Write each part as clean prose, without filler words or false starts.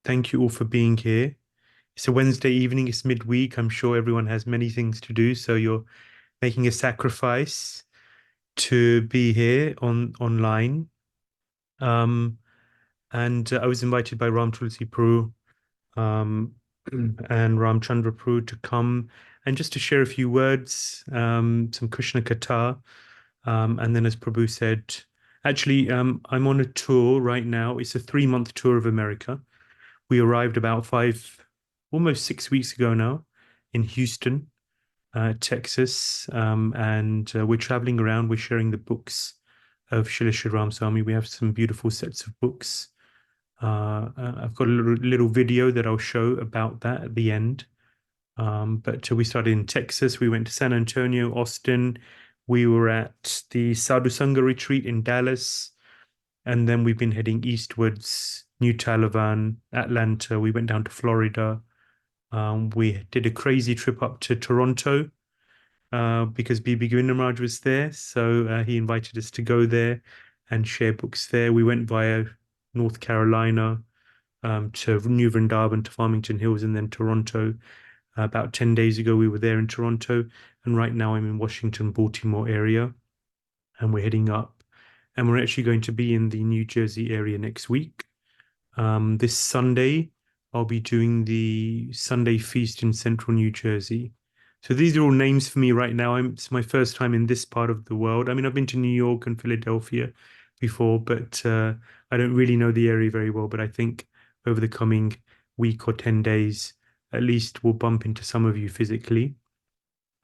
Thank you all for being here. It's a Wednesday evening, it's midweek. I'm sure everyone has many things to do, so you're making a sacrifice to be here online. Um, and I was invited by Ram Tulsi Prabhu um, and Ram Chandra Prabhu to come and just to share a few words, some Krishna Katha. And then, as Prabhu said, actually, I'm on a tour right now. It's a 3-month tour of America. We arrived about almost 6 weeks ago now in Houston, Texas. And we're traveling around. We're sharing the books of Srila Sivarama Swami. We have some beautiful sets of books. I've got a little video that I'll show about that at the end. But we started in Texas. We went to San Antonio, Austin. We were at the Sadhu Sangha retreat in Dallas. And then we've been heading eastwards, New Taliban, Atlanta. We went down to Florida. We did a crazy trip up to Toronto because B.B. Maharaj was there. So he invited us to go there and share books there. We went via North Carolina to New Vrindavan, to Farmington Hills, and then Toronto. About 10 days ago, we were there in Toronto. And right now I'm in Washington, Baltimore area. And we're heading up. And we're actually going to be in the New Jersey area next week. This Sunday, I'll be doing the Sunday feast in central New Jersey. So these are all names for me right now. It's my first time in this part of the world. I mean, I've been to New York and Philadelphia before, but I don't really know the area very well. But I think over the coming week or 10 days, at least we'll bump into some of you physically.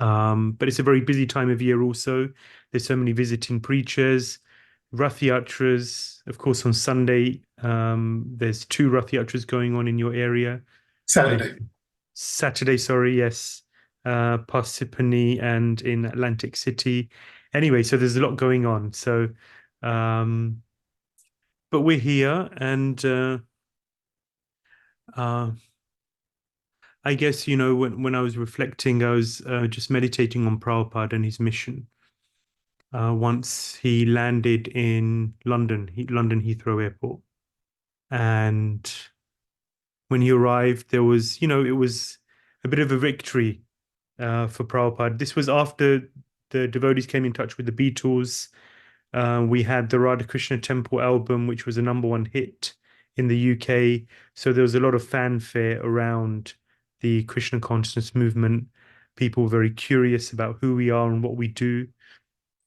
But it's a very busy time of year also. There's so many visiting preachers, Rath Yatras. Of course, on Sunday, there's 2 Rath Yatras going on in your area. Saturday. Saturday, sorry, yes. Parsippany and in Atlantic City. Anyway, so there's a lot going on. So, um, but we're here and uh, I guess, when I was reflecting, I was just meditating on Prabhupada and his mission. Once he landed in London Heathrow Airport. And when he arrived, there was, it was a bit of a victory for Prabhupada. This was after the devotees came in touch with the Beatles. We had the Radha Krishna Temple album, which was a #1 hit in the UK. So there was a lot of fanfare around the Krishna consciousness movement. People were very curious about who we are and what we do,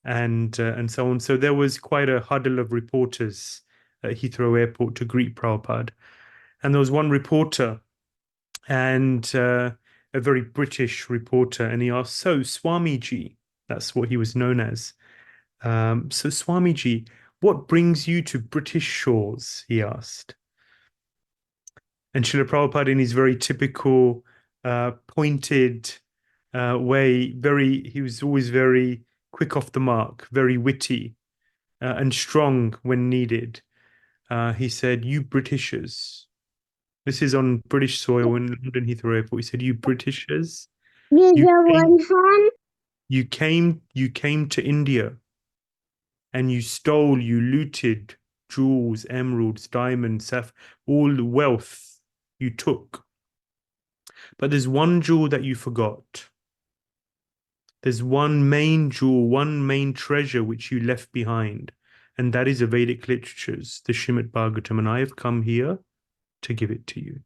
and so on. So there was quite a huddle of reporters at Heathrow Airport to greet Prabhupada. And there was one reporter, and a very British reporter, and he asked, "So, Swamiji," that's what he was known as. "So, Swamiji, what brings you to British shores?" he asked. And Srila Prabhupada, in his very typical, pointed way, he was always very quick off the mark, very witty, and strong when needed. He said, "You Britishers." This is on British soil in London Heathrow Airport. He said, "You Britishers, you came, you came to India, and you looted jewels, emeralds, diamonds, all the wealth you took. But there's one jewel that you forgot. There's one main jewel, one main treasure which you left behind, and that is the Vedic literatures, the Srimad-Bhagavatam, and I have come here to give it to you."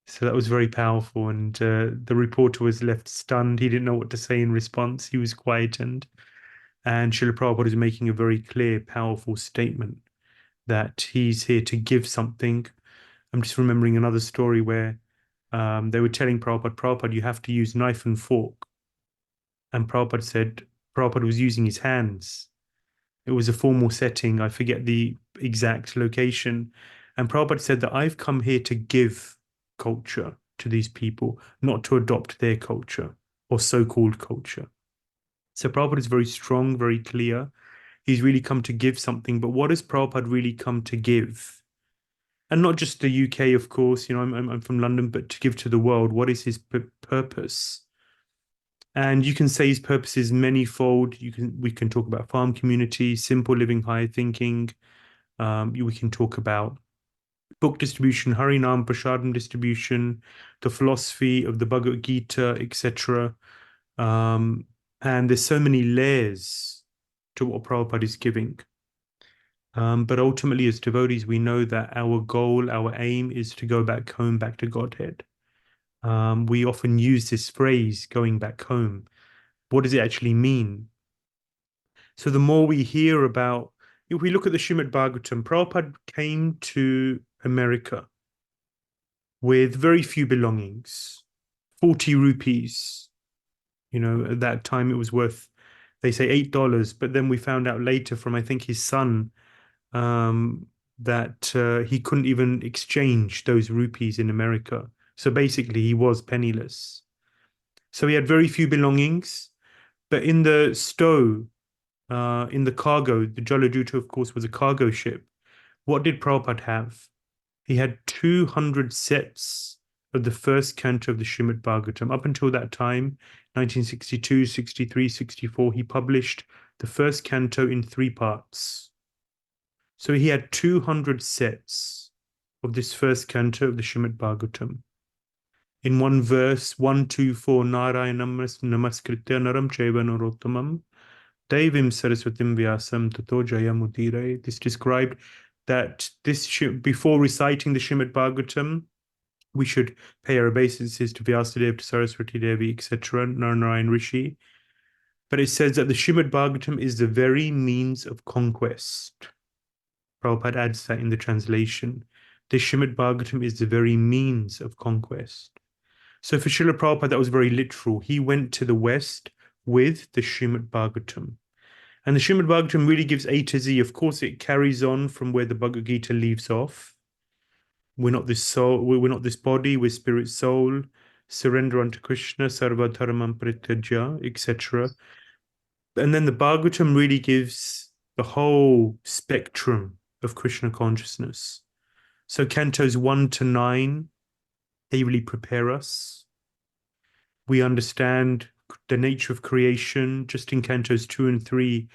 So that was very powerful, and the reporter was left stunned. He didn't know what to say in response. He was quietened, and Srila Prabhupada was making a very clear, powerful statement that he's here to give something. I'm just remembering another story where they were telling Prabhupada, "You have to use knife and fork." And Prabhupada was using his hands. It was a formal setting. I forget the exact location. And Prabhupada said that I've come here to give culture to these people, not to adopt their culture or so-called culture. So Prabhupada is very strong, very clear. He's really come to give something. But what has Prabhupada really come to give? And not just the UK, of course. I'm from London, but to give to the world. What is his purpose? And you can say his purpose is manifold. We can talk about farm community, simple living, higher thinking. We can talk about book distribution, Harinam Prasadam distribution, the philosophy of the Bhagavad Gita, etc. And there's so many layers to what Prabhupada is giving. But ultimately, as devotees, we know that our goal, our aim is to go back home, back to Godhead. We often use this phrase, going back home. What does it actually mean? So the more we hear about, if we look at the Srimad-Bhagavatam, Prabhupada came to America with very few belongings, 40 rupees. At that time it was worth, they say $8, but then we found out later from, I think, his son, that he couldn't even exchange those rupees in America. So basically, he was penniless. So he had very few belongings, but in the stow, in the cargo, the Jaladuta, of course, was a cargo ship. What did Prabhupada have? He had 200 sets of the first canto of the Srimad Bhagavatam. Up until that time, 1962, 63, 64, he published the first canto in 3 parts. So he had 200 sets of this first canto of the Srimad Bhagavatam. In one verse, 1, 2, 4, Narayanam Namaskritya Naram Chaiva Narottamam Devim Saraswatim Vyasam Tato Jayamudire. This described that before reciting the Srimad Bhagavatam, we should pay our obeisances to Vyasadeva, to Saraswati Devi, etc., Narayan Rishi. But it says that the Srimad Bhagavatam is the very means of conquest. Prabhupada adds that in the translation. The Srimad Bhagavatam is the very means of conquest. So for Srila Prabhupada, that was very literal. He went to the West with the Srimad Bhagavatam. And the Srimad Bhagavatam really gives A to Z. Of course, it carries on from where the Bhagavad Gita leaves off. We're not this soul, we're not this body, we're spirit soul, surrender unto Krishna, sarva dharamam parityajya, etc. And then the Bhagavatam really gives the whole spectrum of Krishna consciousness. So cantos 1 to 9, they really prepare us. We understand the nature of creation. Just in cantos 2 and 3,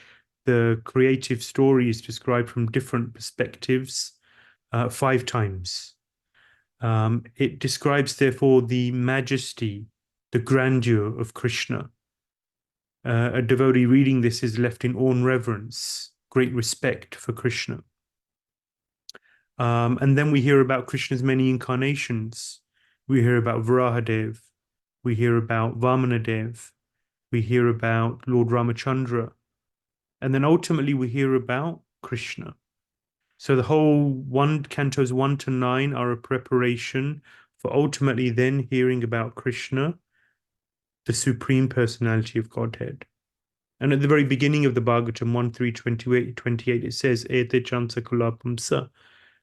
the creative story is described from different perspectives 5 times. It describes, therefore, the majesty, the grandeur of Krishna. A devotee reading this is left in awe and reverence, great respect for Krishna. And then we hear about Krishna's many incarnations. We hear about Varahadev. We hear about Vamanadev. We hear about Lord Ramachandra. And then ultimately we hear about Krishna. So the whole cantos 1 to 9 are a preparation for ultimately then hearing about Krishna, the Supreme Personality of Godhead. And at the very beginning of the Bhagavatam 1, 3, 28, it says, Ete chansa kulapamsa,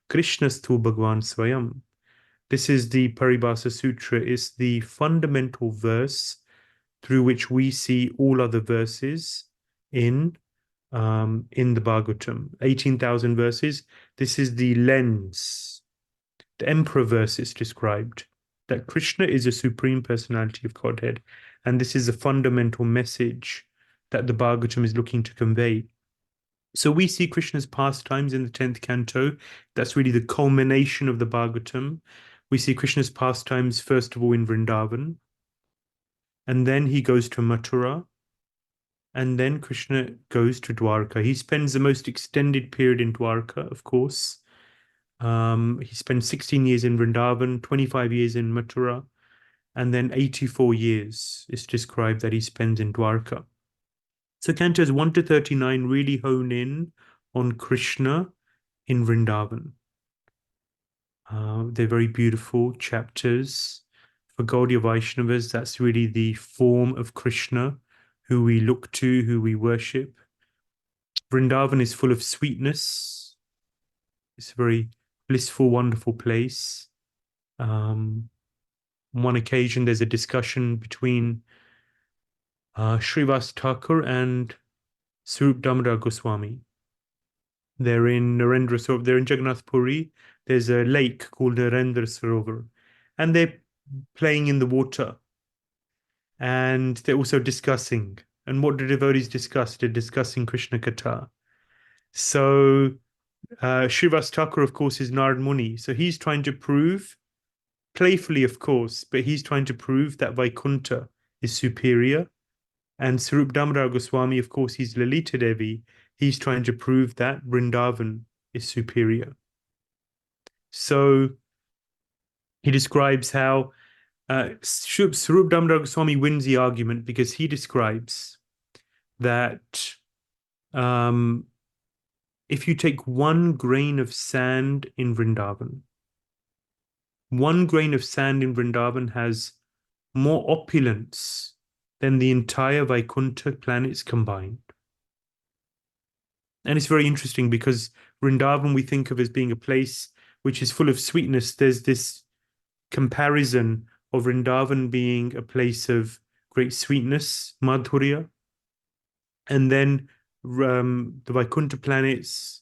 Krishnastu Bhagwan Swayam. This is the Paribhasa Sutra. It's the fundamental verse through which we see all other verses in the Bhagavatam. 18,000 verses. This is the lens. The Emperor verse is described that Krishna is a Supreme Personality of Godhead. And this is a fundamental message that the Bhagavatam is looking to convey. So we see Krishna's pastimes in the 10th canto. That's really the culmination of the Bhagavatam. We see Krishna's pastimes, first of all, in Vrindavan. And then he goes to Mathura. And then Krishna goes to Dwarka. He spends the most extended period in Dwarka, of course. He spends 16 years in Vrindavan, 25 years in Mathura, and then 84 years is described that he spends in Dwarka. So cantos 1 to 39 really hone in on Krishna in Vrindavan. They're very beautiful chapters. For Gaudiya Vaishnavas, that's really the form of Krishna, who we look to, who we worship. Vrindavan is full of sweetness. It's a very blissful, wonderful place. On one occasion, there's a discussion between Srivas Thakur and Swarup Damodar Goswami. They're in Narendra Sarovar. They're in Jagannath Puri. There's a lake called Narendra Sarovar. And they're playing in the water. And they're also discussing. And what do devotees discuss? They're discussing Krishna Katha. So Srivas Thakur, of course, is Narad Muni. So he's trying to prove, playfully, of course, but he's trying to prove that Vaikuntha is superior. And Sarup Damodar Goswami, of course, he's Lalita Devi. He's trying to prove that Vrindavan is superior. So he describes how Sarup Damodar Goswami wins the argument because he describes that if you take 1 grain of sand in Vrindavan, 1 grain of sand in Vrindavan has more opulence than the entire Vaikuntha planets combined. And it's very interesting because Vrindavan we think of as being a place which is full of sweetness. There's this comparison of Vrindavan being a place of great sweetness, madhurya, and then the Vaikuntha planets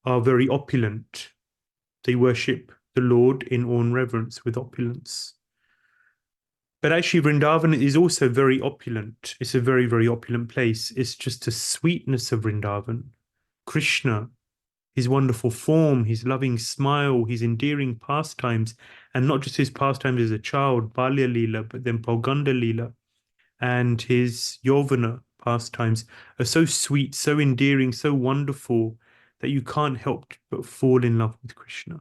are very opulent. They worship the Lord in awe and reverence with opulence. But actually, Vrindavan is also very opulent. It's a very, very opulent place. It's just the sweetness of Vrindavan. Krishna, his wonderful form, his loving smile, his endearing pastimes, and not just his pastimes as a child, Balya Leela, but then Pauganda Leela, and his Yovana pastimes are so sweet, so endearing, so wonderful that you can't help but fall in love with Krishna.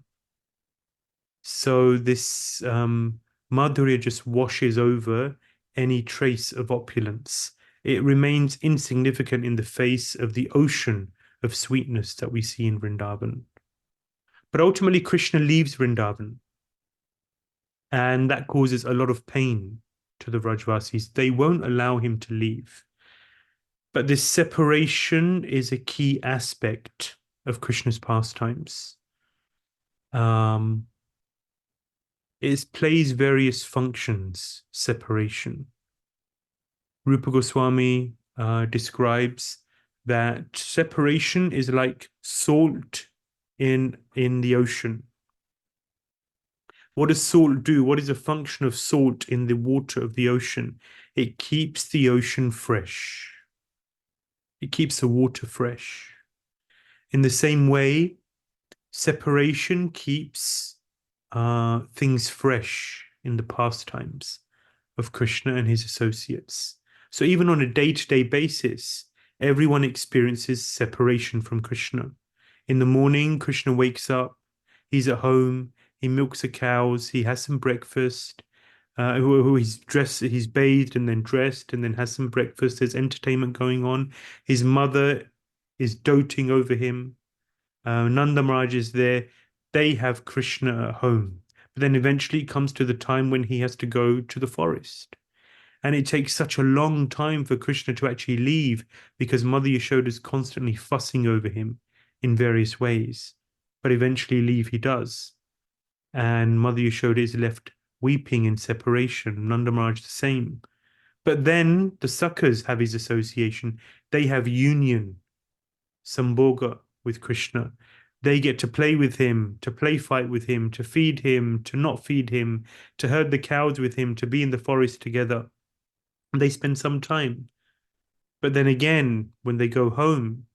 So this Madhurya just washes over any trace of opulence. It remains insignificant in the face of the ocean of sweetness that we see in Vrindavan. But ultimately, Krishna leaves Vrindavan, and that causes a lot of pain to the Vrajvasis. They won't allow him to leave. But this separation is a key aspect of Krishna's pastimes. It plays various functions, separation. Rupa Goswami describes that separation is like salt in the ocean. What does salt do? What is a function of salt in the water of the ocean? It keeps the ocean fresh. It keeps the water fresh. In the same way, separation keeps things fresh in the pastimes of Krishna and his associates. So even on a day-to-day basis, everyone experiences separation from Krishna. In the morning, Krishna wakes up, he's at home, he milks the cows, he has some breakfast, he's dressed, he's bathed and then dressed and then has some breakfast, there's entertainment going on. His mother is doting over him. Nanda Maharaj is there. They have Krishna at home. But then eventually it comes to the time when he has to go to the forest. And it takes such a long time for Krishna to actually leave because Mother Yashoda is constantly fussing over him in various ways. But eventually leave he does. And Mother Yashoda is left weeping in separation. Nanda Maharaj the same. But then the Sakhas have his association. They have union, Sambhoga, with Krishna. They get to play with him, to play fight with him, to feed him, to not feed him, to herd the cows with him, to be in the forest together. They spend some time. But then again, when they go home,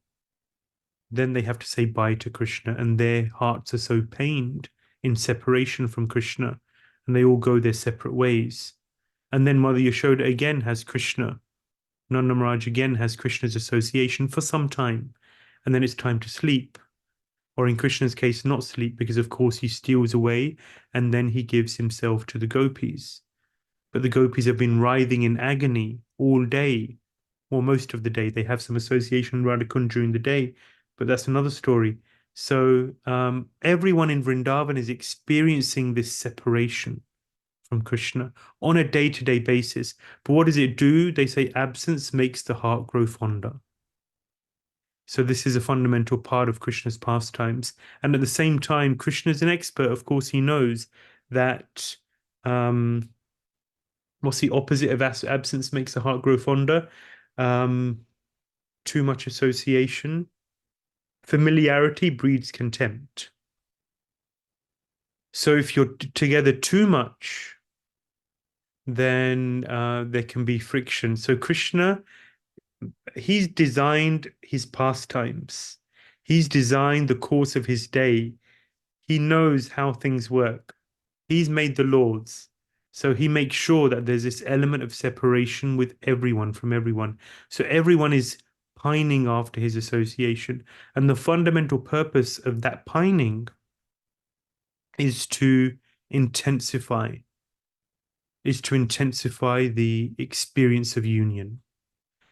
then they have to say bye to Krishna, and their hearts are so pained in separation from Krishna, and they all go their separate ways. And then Mother Yashoda again has Krishna. Nanda Maharaj again has Krishna's association for some time, and then it's time to sleep. Or in Krishna's case, not sleep, because of course he steals away, and then he gives himself to the gopis. But the gopis have been writhing in agony all day, or most of the day. They have some association with Radhakund during the day, but that's another story. So everyone in Vrindavan is experiencing this separation from Krishna on a day-to-day basis. But what does it do? They say absence makes the heart grow fonder. So this is a fundamental part of Krishna's pastimes. And at the same time, Krishna is an expert. Of course, he knows that what's the opposite of absence makes the heart grow fonder? Too much association. Familiarity breeds contempt. So if you're together too much, then there can be friction. So Krishna, he's designed his pastimes. He's designed the course of his day. He knows how things work. He's made the laws. So he makes sure that there's this element of separation with everyone from everyone. So everyone is pining after his association. And the fundamental purpose of that pining is to intensify, the experience of union.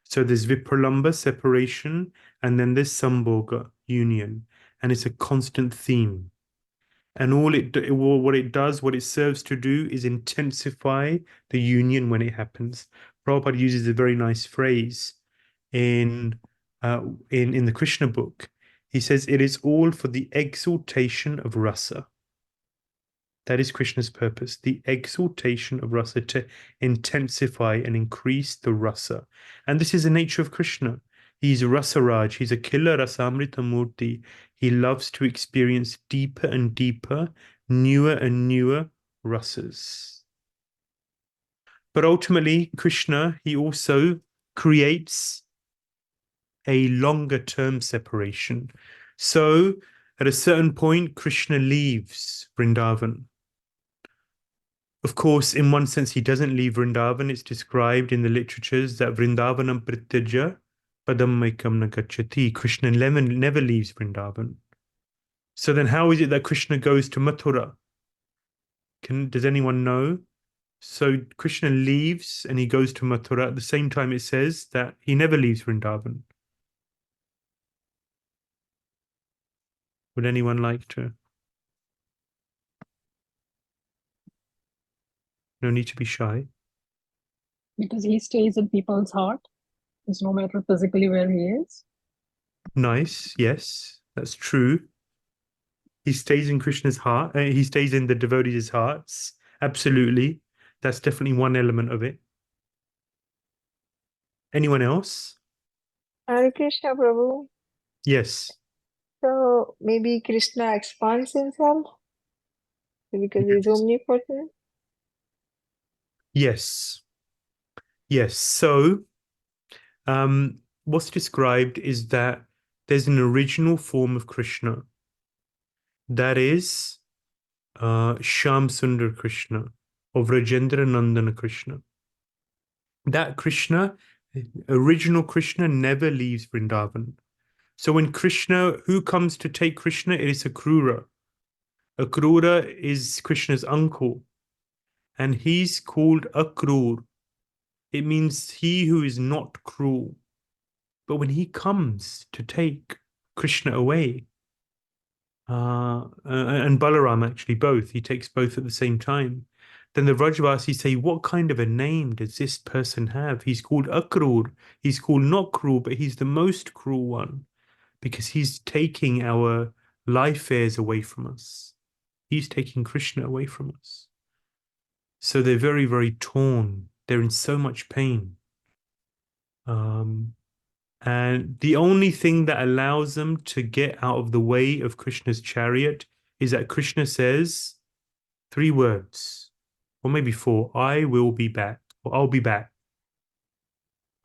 So there's vipralamba, separation, and then there's sambhoga, union. And it's a constant theme. And what it does, what it serves to do is intensify the union when it happens. Prabhupada uses a very nice phrase in in the Krishna book. He says, it is all for the exaltation of rasa. That is Krishna's purpose, the exaltation of rasa, to intensify and increase the rasa. And this is the nature of Krishna. He's Rasaraj, he's a killer Rasamrita Murti. He loves to experience deeper and deeper, newer and newer rasas. But ultimately, Krishna, he also creates a longer term separation. So at a certain point, Krishna leaves Vrindavan. Of course, in one sense, he doesn't leave Vrindavan. It's described in the literatures that Vrindavanam prityaja padam maikam nagacchati. Krishna never leaves Vrindavan. So then how is it that Krishna goes to Mathura? Does anyone know? So Krishna leaves and he goes to Mathura. At the same time, it says that he never leaves Vrindavan. Would anyone like to? No need to be shy. Because he stays in people's heart. It's no matter physically where he is. Nice. Yes, that's true. He stays in Krishna's heart. He stays in the devotees' hearts. Absolutely. That's definitely one element of it. Anyone else? Hare Krishna, Prabhu. Yes. So maybe Krishna expands himself because he's Yes. omnipotent. Yes. Yes. So, what's described is that there's an original form of Krishna. That is Shyam Sundar Krishna or Vrajendra Nandana Krishna. That Krishna, original Krishna, never leaves Vrindavan. So when Krishna, who comes to take Krishna? It is Akrura. Akrura is Krishna's uncle, and he's called Akrur. It means he who is not cruel. But when he comes to take Krishna away, and Balaram actually both, he takes both at the same time. Then the Vrajavasis say, what kind of a name does this person have? He's called Akrur. He's called not cruel, but he's the most cruel one because he's taking our life airs away from us. He's taking Krishna away from us. So they're very, very torn. They're in so much pain. And the only thing that allows them to get out of the way of Krishna's chariot is that Krishna says 3 words, or maybe 4. I will be back, or I'll be back.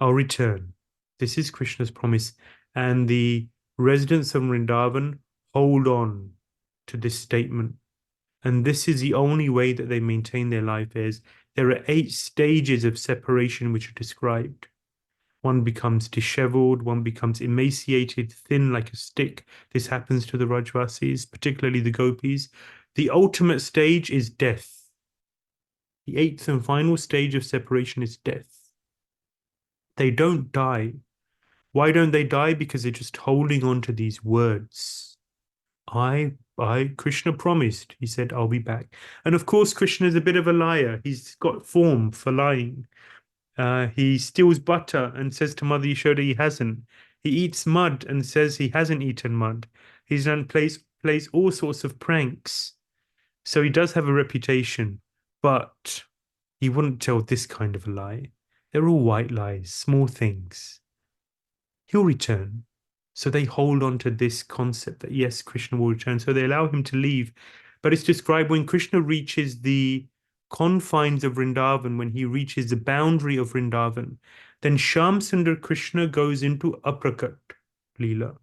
I'll return. This is Krishna's promise. And the residents of Vrindavan hold on to this statement. And this is the only way that they maintain their life is there are 8 stages of separation which are described. One becomes disheveled, one becomes emaciated, thin like a stick. This happens to the Rajvasis, particularly the gopis. The ultimate stage is death. The 8th and final stage of separation is death. They don't die. Why don't they die? Because they're just holding on to these words. Krishna promised. He said, I'll be back. And of course, Krishna is a bit of a liar. He's got form for lying. He steals butter and says to Mother Yashoda he hasn't. He eats mud and says he hasn't eaten mud. He's done plays all sorts of pranks. So he does have a reputation, but he wouldn't tell this kind of a lie. They're all white lies, small things. He'll return. So they hold on to this concept that yes, Krishna will return. So they allow him to leave. But it's described when Krishna reaches the confines of Vrindavan, when he reaches the boundary of Vrindavan, then Shyam Sundar Krishna goes into Aprakat Leela.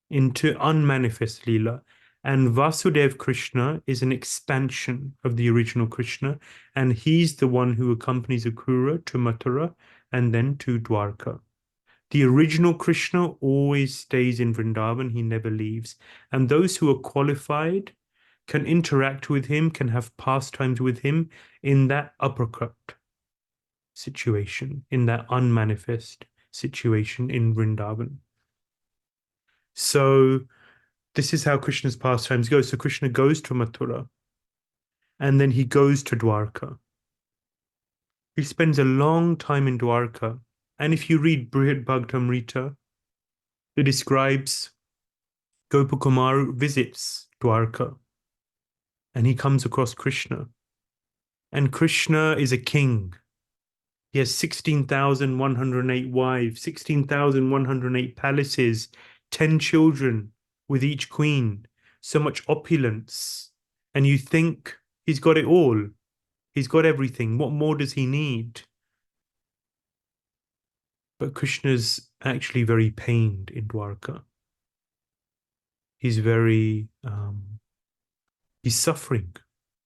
into unmanifest Leela. And Vasudev Krishna is an expansion of the original Krishna, and he's the one who accompanies Akrura to Mathura and then to Dwarka. The original Krishna always stays in Vrindavan, he never leaves. And those who are qualified can interact with him, can have pastimes with him in that uppercut situation, in that unmanifest situation in Vrindavan. So this is how Krishna's pastimes go. So Krishna goes to Mathura and then he goes to Dwarka. He spends a long time in Dwarka. And if you read Brihad Bhagavatam, it describes Gopakumar visits Dwarka and he comes across Krishna. And Krishna is a king. He has 16,108 wives, 16,108 palaces, 10 children with each queen, so much opulence. And you think he's got it all. He's got everything. What more does he need? But Krishna's actually very pained in Dwarka. He's very, he's suffering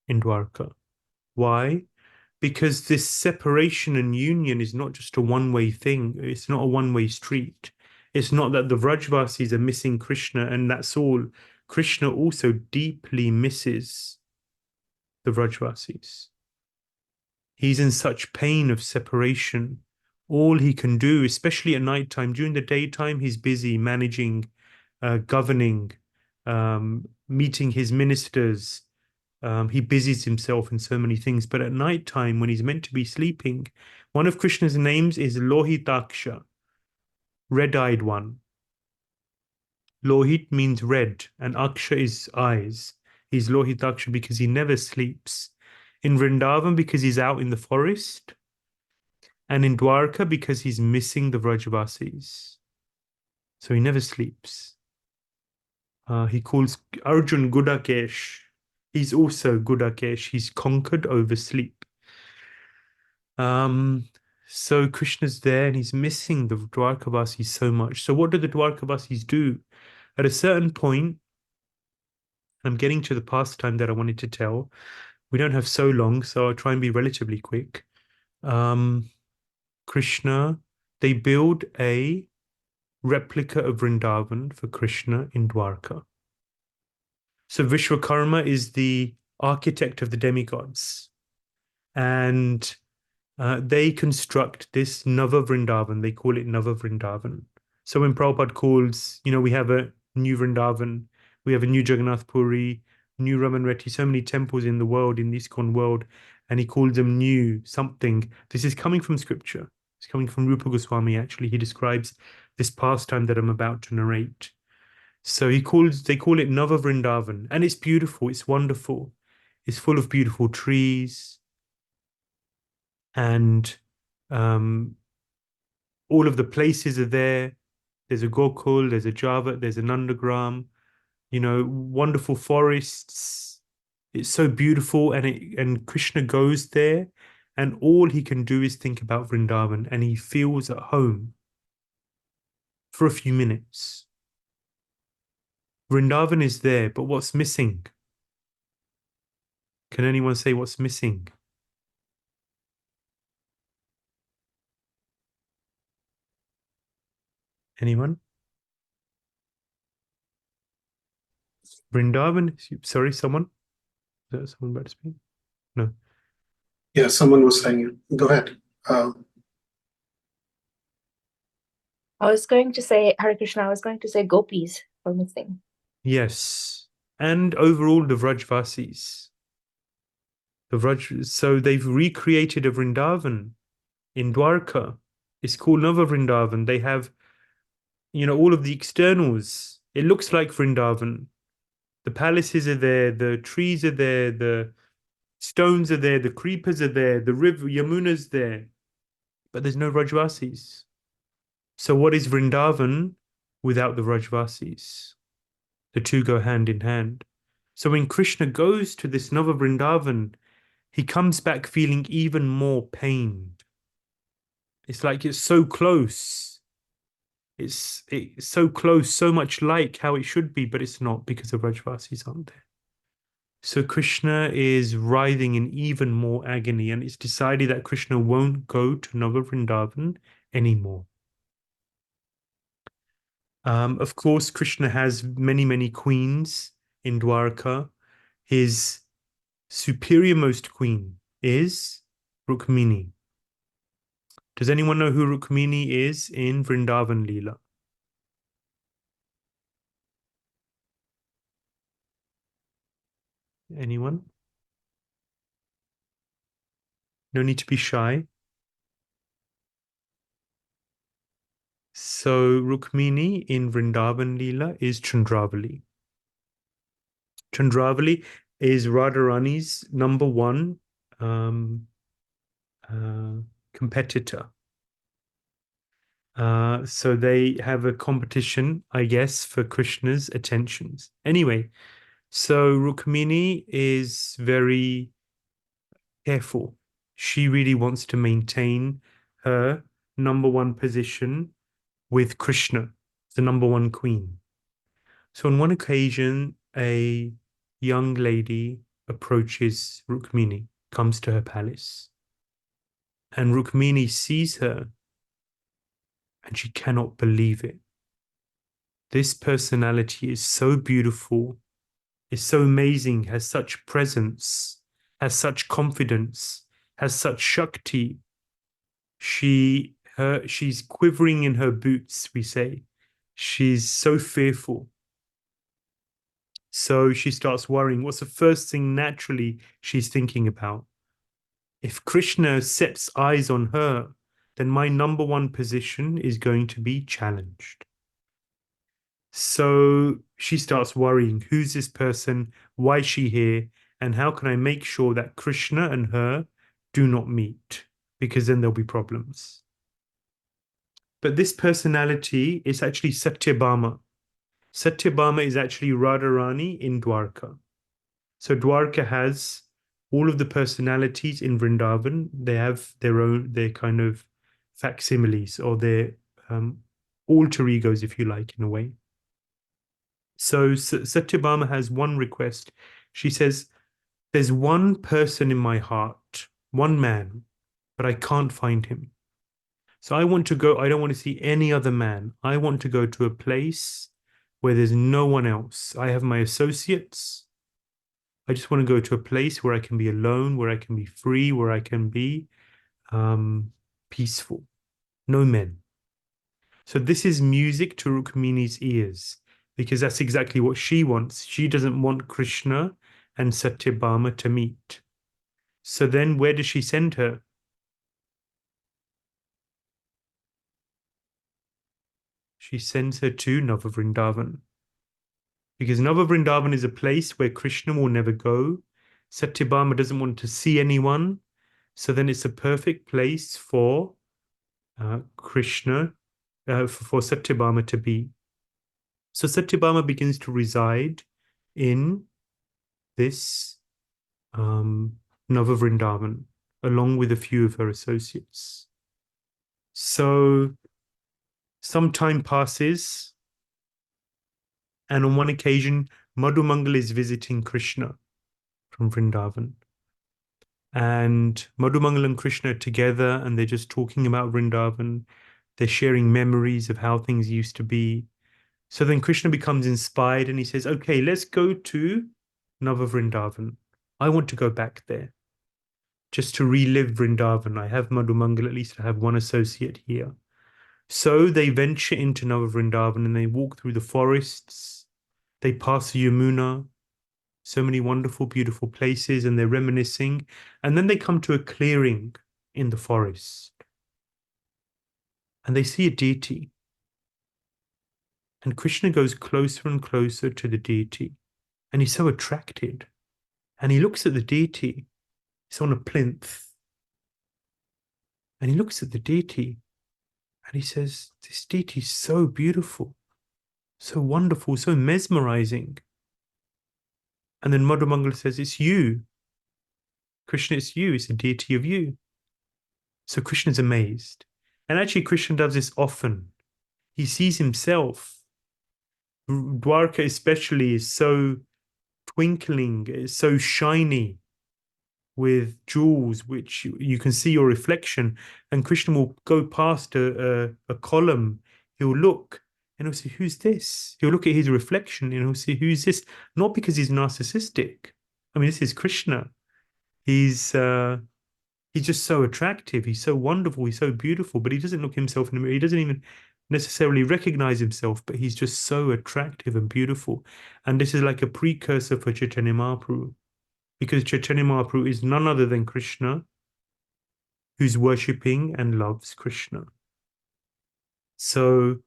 in Dwarka. Why? Because this separation and union is not just a one-way thing. It's not a one-way street. It's not that the Vrajvasis are missing Krishna and that's all. Krishna also deeply misses the Vrajvasis. He's in such pain of separation. All he can do, especially at night time, during the daytime, he's busy managing, governing, meeting his ministers. He busies himself in so many things. But at night time, when he's meant to be sleeping, one of Krishna's names is Lohitaksha, red-eyed one. Lohit means red, and Aksha is eyes. He's Lohitaksha because he never sleeps. In Vrindavan, because he's out in the forest. And in Dwarka, because he's missing the Vrajvasis. So he never sleeps. He calls Arjun Gudakesh. He's also Gudakesh. He's conquered over sleep. So Krishna's there and he's missing the Dwarkavasis so much. So what do the Dwarkavasis do? At a certain point, I'm getting to the pastime that I wanted to tell. We don't have so long, so I'll try and be relatively quick. Krishna, they build a replica of Vrindavan for Krishna in Dwarka. So Vishwakarma is the architect of the demigods. And they construct this Nava Vrindavan. They call it Nava Vrindavan. So when Prabhupada calls, we have a new Vrindavan, we have a new Jagannath Puri, new Raman Reti, so many temples in the world, in the ISKCON world, and he calls them new something. This is coming from scripture. It's coming from Rupa Goswami, actually. He describes this pastime that I'm about to narrate. So they call it Nava Vrindavan, and it's beautiful, it's wonderful. It's full of beautiful trees, and all of the places are there. There's a Gokul, there's a Javat, there's an Nandagram, wonderful forests. It's so beautiful, and Krishna goes there, and all he can do is think about Vrindavan, and he feels at home for a few minutes. Vrindavan is there, but what's missing? Can anyone say what's missing? Anyone? Vrindavan? Sorry, someone? Is that someone about to speak? No. Yeah, someone was saying it. Go ahead. I was going to say, Hare Krishna, I was going to say gopis were missing. Yes. And overall, the Vrajvasis. So they've recreated a Vrindavan in Dwarka. It's called Nava Vrindavan. They have, all of the externals. It looks like Vrindavan. The palaces are there, the trees are there, the stones are there, the creepers are there, the river Yamuna's there. But there's no Vrajvasis. So what is Vrindavan without the Vrajvasis? The two go hand in hand. So when Krishna goes to this Nava Vrindavan, he comes back feeling even more pained. It's like it's so close. It's so close, so much like how it should be, but it's not because the Vrajvasis aren't there. So Krishna is writhing in even more agony, and it's decided that Krishna won't go to Nava Vrindavan anymore. Of course, Krishna has many, many queens in Dwarka. His superiormost queen is Rukmini. Does anyone know who Rukmini is in Vrindavan Leela? Anyone? No need to be shy. So Rukmini in Vrindavan Leela is Chandravali. Chandravali is Radharani's number one competitor. So they have a competition, I guess, for Krishna's attentions. Anyway, so Rukmini is very careful. She really wants to maintain her number one position with Krishna, the number one queen. So on one occasion, a young lady approaches Rukmini, comes to her palace, and Rukmini sees her and she cannot believe it. This personality is so beautiful, is so amazing, has such presence, has such confidence, has such Shakti. She's quivering in her boots, we say. She's so fearful. So she starts worrying. What's the first thing naturally she's thinking about? If Krishna sets eyes on her, then my number one position is going to be challenged. So she starts worrying, who's this person? Why is she here? And how can I make sure that Krishna and her do not meet? Because then there'll be problems. But this personality is actually Satyabhama. Satyabhama is actually Radharani in Dwarka. So Dwarka has all of the personalities in Vrindavan. They have their kind of facsimiles or their alter egos, if you like, in a way. So Satyabhama has one request. She says, there's one person in my heart, one man, but I can't find him. So I want to go, I don't want to see any other man. I want to go to a place where there's no one else. I have my associates. I just want to go to a place where I can be alone, where I can be free, where I can be peaceful. No men. So this is music to Rukmini's ears, because that's exactly what she wants. She doesn't want Krishna and Satyabhama to meet. So then where does she send her? She sends her to Nava Vrindavan. Because Nava Vrindavan is a place where Krishna will never go. Satyabhama doesn't want to see anyone. So then it's a perfect place for Krishna, for Satyabhama to be. So Satyabhama begins to reside in this Nava Vrindavan, along with a few of her associates. So some time passes, and on one occasion, Madhumangal is visiting Krishna from Vrindavan. And Madhumangal and Krishna are together, and they're just talking about Vrindavan. They're sharing memories of how things used to be. So then Krishna becomes inspired and he says, okay, let's go to Nava Vrindavan. I want to go back there just to relive Vrindavan. I have Madhumangal, at least I have one associate here. So they venture into Nava Vrindavan and they walk through the forests. They pass the Yamuna, so many wonderful, beautiful places, and they're reminiscing. And then they come to a clearing in the forest. And they see a deity. And Krishna goes closer and closer to the deity. And he's so attracted. And he looks at the deity. He's on a plinth. And he looks at the deity. And he says, this deity is so beautiful, so wonderful, so mesmerizing. And then Madhumangal says, it's you. Krishna, it's you. It's a deity of you. So Krishna's amazed. And actually, Krishna does this often. he sees himself. Dwarka especially is so twinkling, is so shiny with jewels, which you can see your reflection. And Krishna will go past a column. He'll look and he'll say, "Who's this?" He'll look at his reflection and he'll say, "Who's this?" Not because he's narcissistic. I mean, this is Krishna. He's just so attractive. He's so wonderful. He's so beautiful. But he doesn't look himself in the mirror. He doesn't even necessarily recognize himself. But he's just so attractive and beautiful. And this is like a precursor for Chaitanya Mahaprabhu, because Chaitanya Mahaprabhu is none other than Krishna, who's worshipping and loves Krishna. So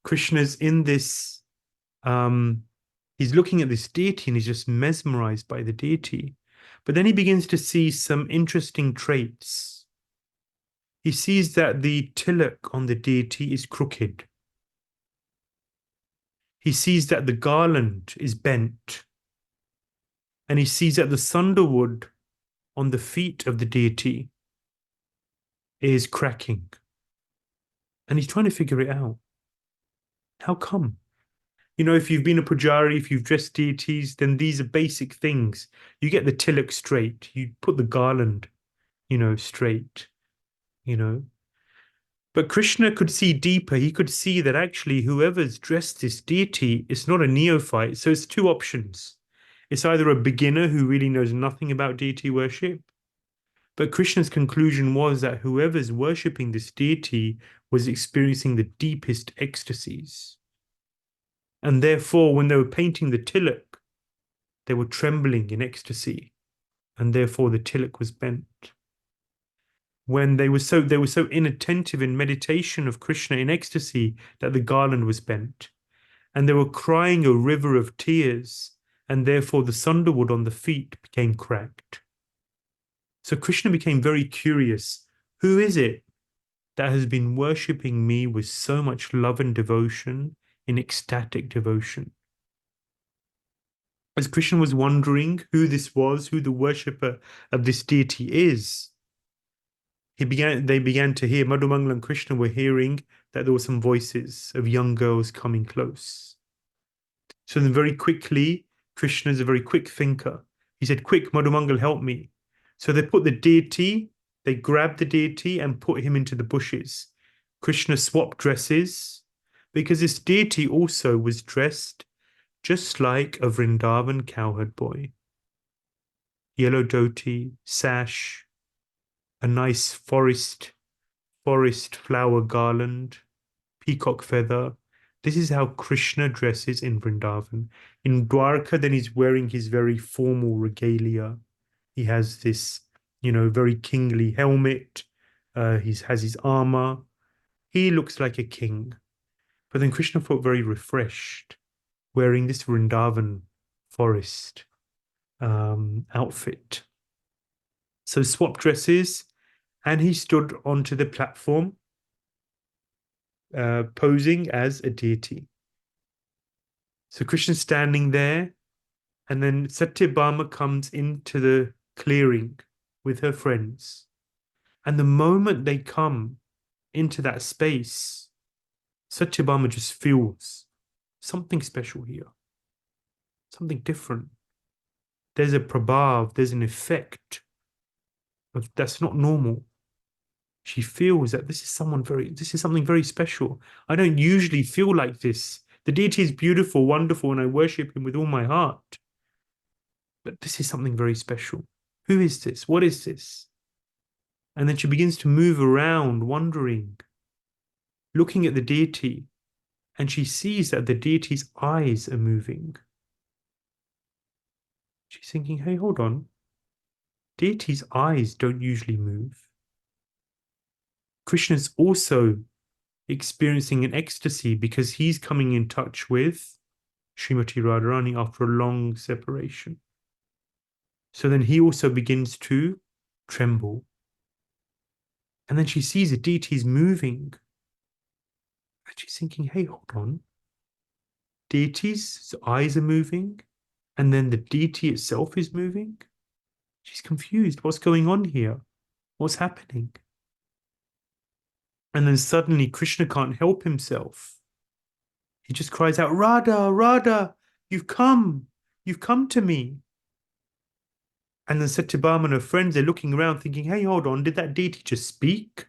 Krishna's in this, he's looking at this deity and he's just mesmerized by the deity. But then he begins to see some interesting traits. He sees that the tilak on the deity is crooked. He sees that the garland is bent. And he sees that the sandalwood on the feet of the deity is cracking. And he's trying to figure it out. How come? You know, if you've been a pujari, if you've dressed deities, then these are basic things. You get the tilak straight. You put the garland, straight, But Krishna could see deeper. He could see that actually whoever's dressed this deity is not a neophyte. So it's two options. It's either a beginner who really knows nothing about deity worship. But Krishna's conclusion was that whoever's worshipping this deity was experiencing the deepest ecstasies. And therefore, when they were painting the tilak, they were trembling in ecstasy. And therefore, the tilak was bent. When they were so inattentive in meditation of Krishna in ecstasy that the garland was bent. And they were crying a river of tears. And therefore, the sandalwood on the feet became cracked. So Krishna became very curious. Who is it that has been worshipping me with so much love and devotion, in ecstatic devotion? As Krishna was wondering who this was, who the worshipper of this deity is, they began to hear, Madhumangala and Krishna were hearing that there were some voices of young girls coming close. So then very quickly, Krishna is a very quick thinker. He said, "Quick, Madhumangala, help me." So they grabbed the deity and put him into the bushes. Krishna swapped dresses because this deity also was dressed just like a Vrindavan cowherd boy. Yellow dhoti, sash, a nice forest flower garland, peacock feather. This is how Krishna dresses in Vrindavan. In Dwarka, then he's wearing his very formal regalia. He has this, very kingly helmet. He has his armor. He looks like a king. But then Krishna felt very refreshed, wearing this Vrindavan forest outfit. So swap dresses, and he stood onto the platform, posing as a deity. So Krishna's standing there, and then Satyabhama comes into the clearing with her friends. And the moment they come into that space, Satyabhama just feels something special here, something different. There's a prabhav, there's an effect that's not normal. She feels that this is something very special. I don't usually feel like this. The deity is beautiful, wonderful, and I worship him with all my heart. But this is something very special. Who is this? What is this? And then she begins to move around, wondering, looking at the deity, and she sees that the deity's eyes are moving. She's thinking, hey, hold on. Deity's eyes don't usually move. Krishna's also experiencing an ecstasy because he's coming in touch with Srimati Radharani after a long separation. So then he also begins to tremble. And then she sees the deity's moving. And she's thinking, hey, hold on. Deity's eyes are moving, and then the deity itself is moving. She's confused. What's going on here? What's happening? And then suddenly Krishna can't help himself. He just cries out, Radha, Radha, you've come to me. And then Satyabhama and her friends are looking around thinking, hey, hold on, did that deity just speak?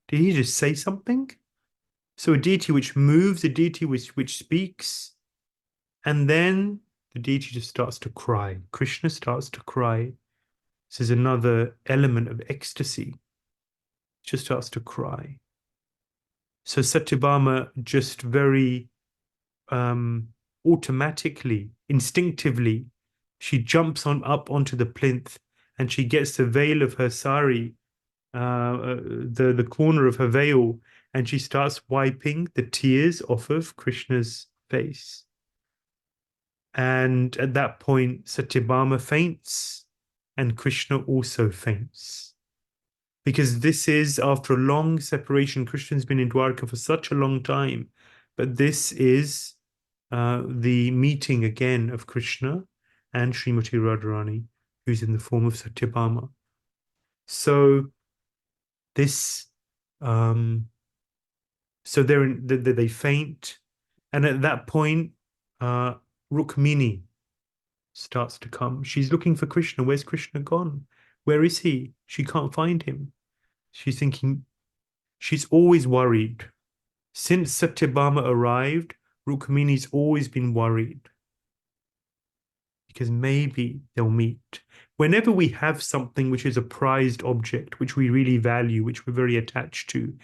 Did he just say something? So a deity which moves, a deity which speaks, and then the deity just starts to cry. Krishna starts to cry. This is another element of ecstasy. Just starts to cry. So Satyabhama just very automatically, instinctively, she jumps up onto the plinth and she gets the veil of her sari, the corner of her veil, and she starts wiping the tears off of Krishna's face. And at that point, Satyabhama faints and Krishna also faints. Because this is, after a long separation, Krishna's been in Dwarka for such a long time, but this is the meeting again of Krishna and Srimati Radharani, who's in the form of Satyabhama. So this, so they faint, and at that point, Rukmini starts to come. She's looking for Krishna. Where's Krishna gone? Where is he? She can't find him. She's thinking, she's always worried. Since Satyabhama arrived, Rukmini's always been worried. Because maybe they'll meet. Whenever we have something which is a prized object, which we really value, which we're very attached to,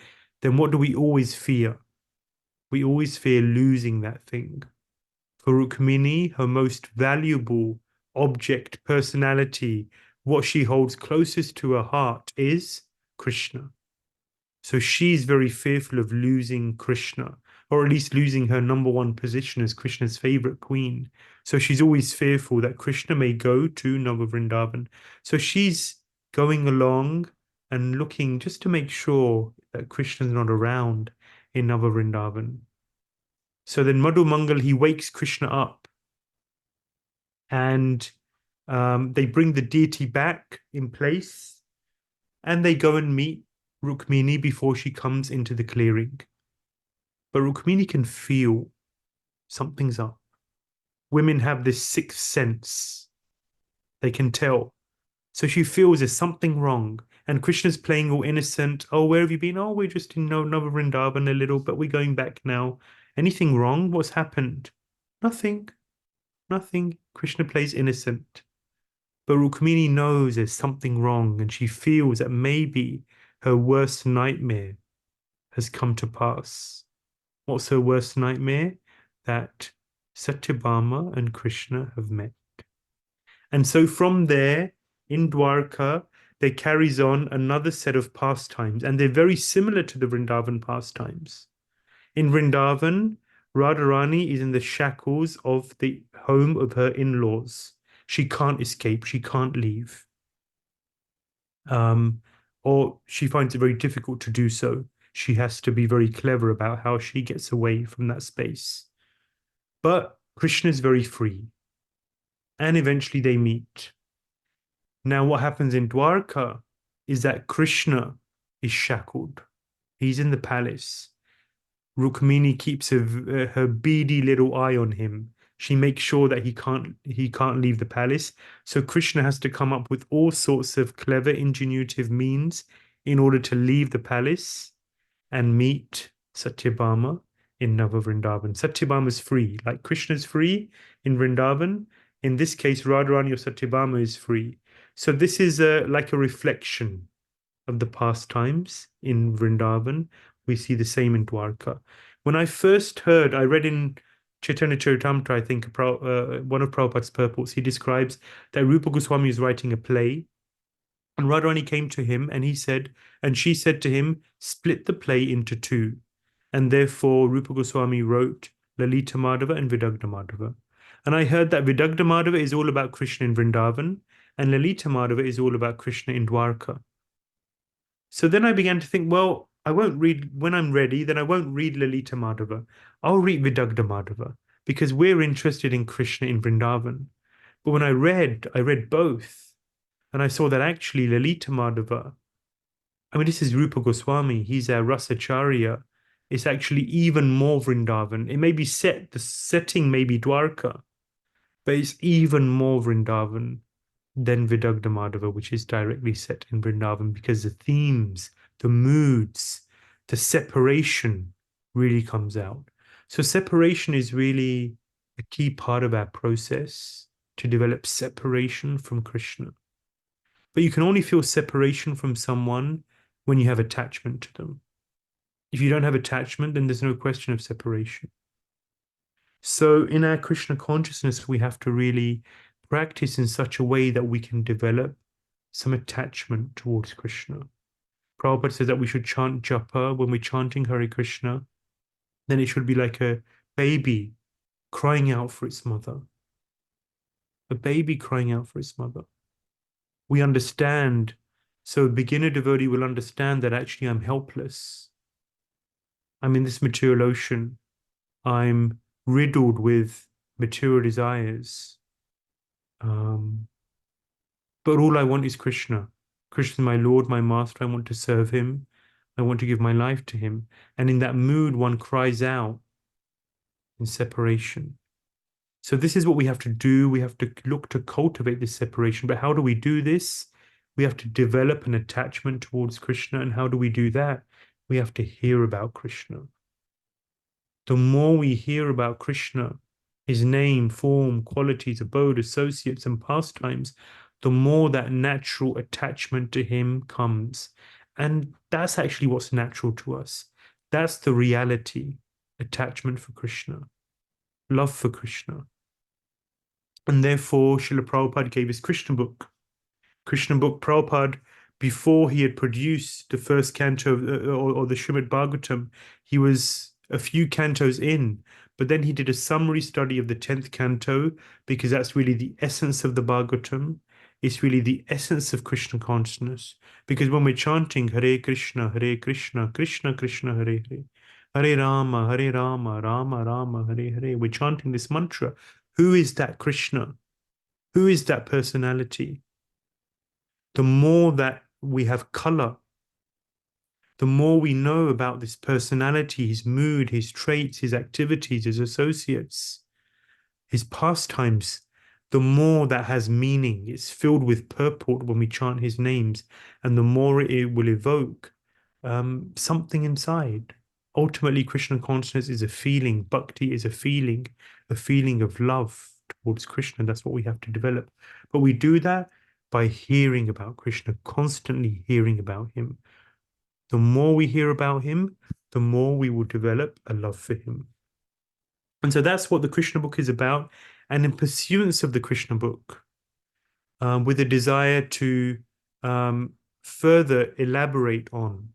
then what do we always fear? We always fear losing that thing. For Rukmini, her most valuable object, personality, what she holds closest to her heart is Krishna. So she's very fearful of losing Krishna, or at least losing her number one position as Krishna's favorite queen. So she's always fearful that Krishna may go to Nava Vrindavan. So she's going along and looking just to make sure that Krishna's not around in Nava Vrindavan. So then Madhu Mangal, he wakes Krishna up, and they bring the deity back in place, and they go and meet Rukmini before she comes into the clearing. But Rukmini can feel something's up. Women have this sixth sense. They can tell. So she feels there's something wrong. And Krishna's playing all innocent. Oh, where have you been? Oh, we're just in Nava Vrindavan a little, but we're going back now. Anything wrong? What's happened? Nothing. Nothing. Krishna plays innocent. But Rukmini knows there's something wrong, and she feels that maybe her worst nightmare has come to pass. What's her worst nightmare? That Satyabhama and Krishna have met. And so from there, in Dwarka, there carries on another set of pastimes, and they're very similar to the Vrindavan pastimes. In Vrindavan, Radharani is in the shackles of the home of her in-laws. She can't escape, she can't leave. Or she finds it very difficult to do so. She has to be very clever about how she gets away from that space. But Krishna is very free. And eventually they meet. Now what happens in Dwarka is that Krishna is shackled. He's in the palace. Rukmini keeps her beady little eye on him. She makes sure that he can't leave the palace. So Krishna has to come up with all sorts of clever, ingenuitive means in order to leave the palace and meet Satyabhama in Nava Vrindavan. Satyabhama is free, like Krishna is free in Vrindavan. In this case, Radharani or Satyabhama is free. So this is like a reflection of the past times in Vrindavan. We see the same in Dwarka. When I first heard, I read in Chaitanya Charitamrita, I think, one of Prabhupada's purports, he describes that Rupa Goswami is writing a play, and Radharani came to him and she said to him, split the play into two. And therefore Rupa Goswami wrote Lalita Madhava and Vidagdha Madhava. And I heard that Vidagdha Madhava is all about Krishna in Vrindavan, and Lalita Madhava is all about Krishna in Dwarka. So then I began to think, well, I won't read, when I'm ready, then I won't read Lalita Madhava. I'll read Vidagdha Madhava, because we're interested in Krishna in Vrindavan. But when I read both, and I saw that actually Lalita Madhava, I mean, this is Rupa Goswami, he's a Rasacharya it's actually even more Vrindavan. It may be set, the setting may be Dwarka, but it's even more Vrindavan than Vidagdha Madhava, which is directly set in Vrindavan, because the themes, the moods, the separation really comes out. So separation is really a key part of our process to develop separation from Krishna. But you can only feel separation from someone when you have attachment to them. If you don't have attachment, then there's no question of separation. So in our Krishna consciousness, we have to really practice in such a way that we can develop some attachment towards Krishna. Prabhupada says that we should chant japa when we're chanting Hare Krishna. Then it should be like a baby crying out for its mother. A baby crying out for its mother. We understand, so a beginner devotee will understand that actually I'm helpless. I'm in this material ocean. I'm riddled with material desires. But all I want is Krishna. Krishna is my Lord, my Master. I want to serve him. I want to give my life to him. And in that mood, one cries out in separation. So this is what we have to do. We have to look to cultivate this separation. But how do we do this? We have to develop an attachment towards Krishna. And how do we do that? We have to hear about Krishna. The more we hear about Krishna, his name, form, qualities, abode, associates, and pastimes, the more that natural attachment to him comes. And that's actually what's natural to us. That's the reality, attachment for Krishna, love for Krishna. And therefore, Srila Prabhupada gave his Krishna book. Krishna book, Prabhupada, before he had produced the first canto or the Srimad-Bhagavatam, he was a few cantos in, but then he did a summary study of the 10th canto, because that's really the essence of the Bhagavatam. It's really the essence of Krishna consciousness. Because when we're chanting Hare Krishna, Krishna Krishna, Hare Hare, Hare Rama, Rama Rama, Hare Hare, we're chanting this mantra. Who is that Krishna? Who is that personality? The more that we have color, the more we know about this personality, his mood, his traits, his activities, his associates, his pastimes, the more that has meaning. It's filled with purport when we chant his names, and the more it will evoke something inside. Ultimately, Krishna consciousness is a feeling. Bhakti is a feeling of love towards Krishna. That's what we have to develop. But we do that by hearing about Krishna, constantly hearing about him. The more we hear about him, the more we will develop a love for him. And so that's what the Krishna book is about. And in pursuance of the Krishna book, with a desire to further elaborate on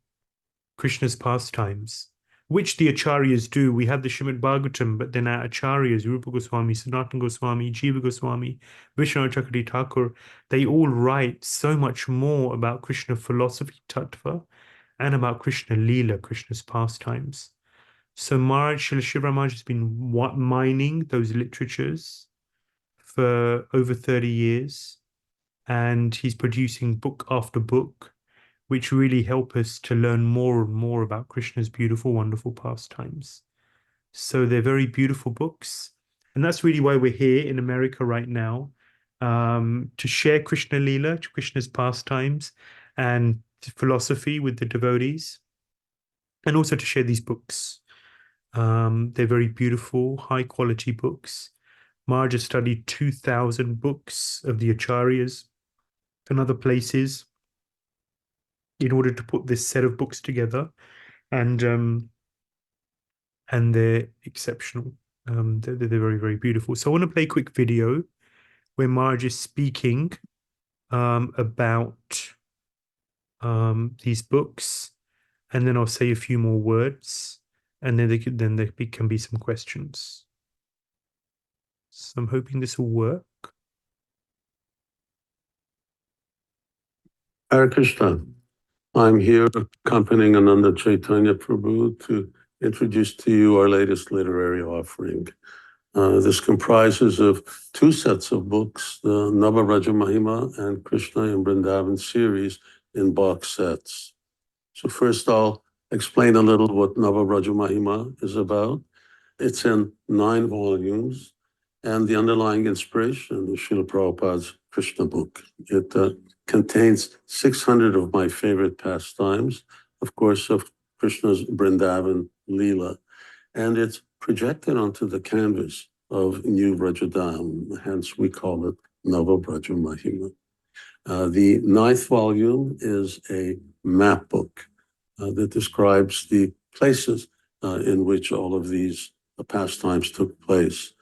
Krishna's pastimes, which the acharyas do. We have the Srimad-Bhagavatam, but then our acharyas, Rupa Goswami, Sanatana Goswami, Jiva Goswami, Vishnu Chakravarti Thakur, they all write so much more about Krishna philosophy, tattva, and about Krishna Leela, Krishna's pastimes. So Maharaj, Srila Sivarama Maharaj has been mining those literatures for over 30 years, and he's producing book after book, which really help us to learn more and more about Krishna's beautiful, wonderful pastimes. So they're very beautiful books. And that's really why we're here in America right now, to share Krishna Leela, Krishna's pastimes and philosophy with the devotees, and also to share these books. They're very beautiful, high quality books. Maharaj has studied 2,000 books of the acharyas and other places in order to put this set of books together, and they're exceptional. They're very, very beautiful. So I want to play a quick video where Maharaj is speaking about these books, and then I'll say a few more words, and then there can be some questions. So I'm hoping this will work. Hare Krishna. I'm here accompanying Ananda Caitanya Prabhu to introduce to you our latest literary offering. This comprises of two sets of books, the Navaraja Mahima and Krishna in Vrindavan series in box sets. So first I'll explain a little what Navabraja Mahima is about. It's in 9 volumes, and the underlying inspiration is Srila Prabhupada's Krishna book. It contains 600 of my favorite pastimes, of course, of Krishna's Vrindavan Leela, and it's projected onto the canvas of New Vrajadam, hence we call it Navabraja Mahima. The 9th volume is a map book that describes the places in which all of these pastimes took place.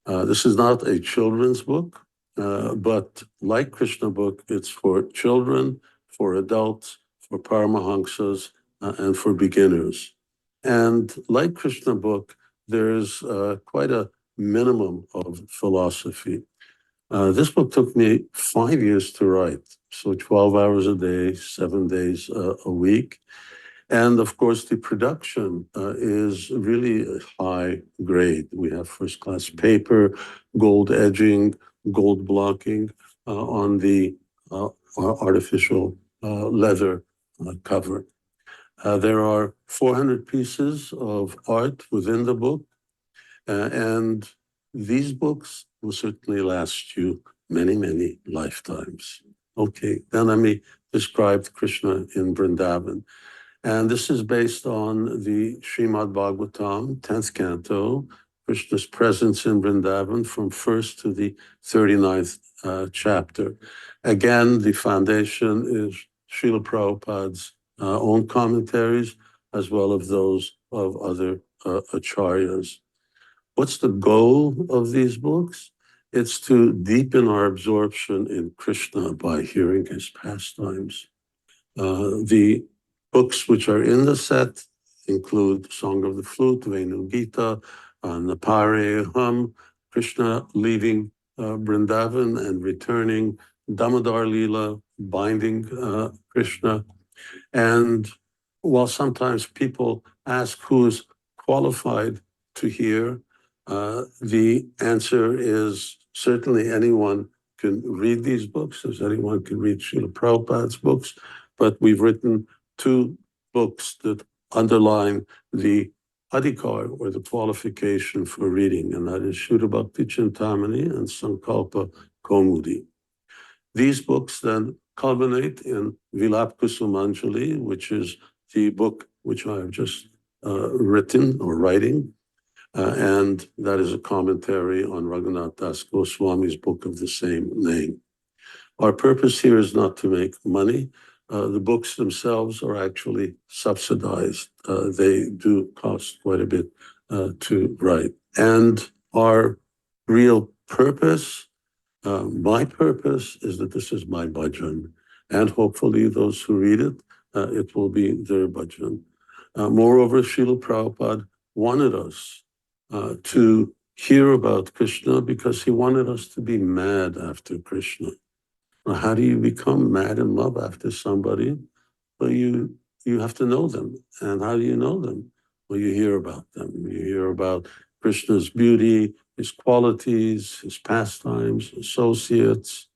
This is not a children's book, but like Krishna book, it's for children, for adults, for paramahamsas, and for beginners. And like Krishna book, there's quite a minimum of philosophy. This book took me 5 years to write, so 12 hours a day, 7 days a week. And of course, the production is really high grade. We have first class paper, gold edging, gold blocking on the artificial leather cover. There are 400 pieces of art within the book, and these books will certainly last you many, many lifetimes. Okay, then let me describe Krishna in Vrindavan. And this is based on the Srimad-Bhagavatam, 10th canto, Krishna's presence in Vrindavan from 1st to the 39th chapter. Again, the foundation is Srila Prabhupada's own commentaries, as well as those of other acharyas. What's the goal of these books? It's to deepen our absorption in Krishna by hearing his pastimes. The books which are in the set include Song of the Flute, Venu Gita, Napare Hum, Krishna leaving Vrindavan and returning, Damodar Leela, binding Krishna. And while sometimes people ask who is qualified to hear, the answer is certainly anyone can read these books, as anyone can read Srila Prabhupada's books, but we've written 2 books that underline the adhikar, or the qualification for reading, and that is Shuddha Bhakti Chintamani and Sankalpa Kaumudi. These books then culminate in Vilap Kusumanjali, which is the book which I have just written or writing, and that is a commentary on Raghunath Das Goswami's book of the same name. Our purpose here is not to make money. The books themselves are actually subsidized. They do cost quite a bit to write. And our real purpose, my purpose, is that this is my bhajan. And hopefully those who read it, it will be their bhajan. Moreover, Srila Prabhupada wanted us to hear about Krishna because he wanted us to be mad after Krishna. Well, how do you become mad in love after somebody? Well, you have to know them. And how do you know them? Well, you hear about them. You hear about Krishna's beauty, his qualities, his pastimes, associates.